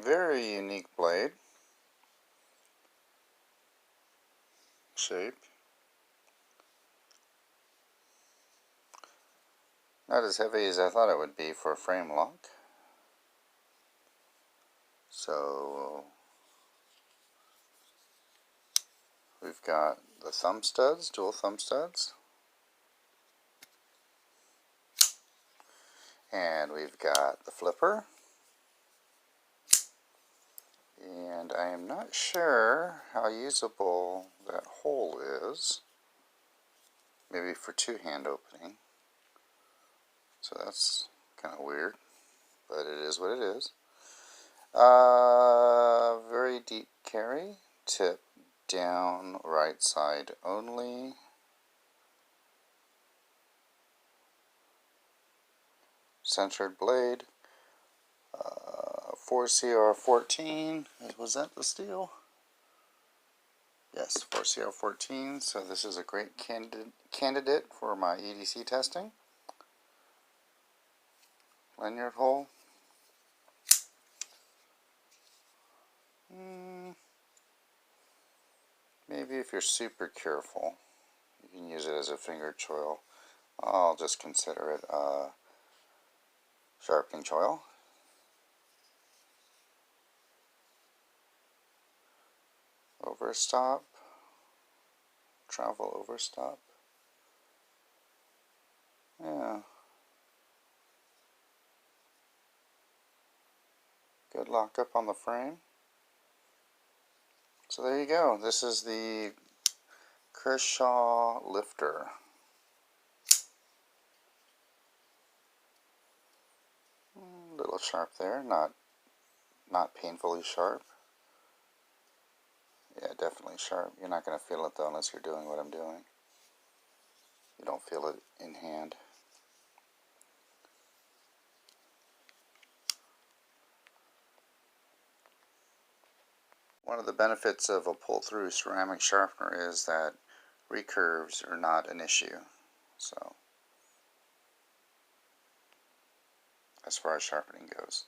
Very unique blade shape. Not as heavy as I thought it would be for a frame lock. So we've got the thumb studs, dual thumb studs. And we've got the flipper. And I am not sure how usable that hole is. Maybe for two-hand opening. So that's kind of weird, but it is what it is. Very deep carry, tip down, right side only. Centered blade. 4CR14. Was that the steel? Yes, 4CR14. So this is a great candidate for my EDC testing. Lanyard hole. Maybe if you're super careful, you can use it as a finger choil. I'll just consider it a sharpening choil. Overstop. Travel overstop. Yeah. Good lockup on the frame. So there you go. This is the Kershaw lifter. A little sharp there, not painfully sharp. Yeah, definitely sharp. You're not going to feel it though unless you're doing what I'm doing. You don't feel it in hand. One of the benefits of a pull-through ceramic sharpener is that recurves are not an issue. So, as far as sharpening goes.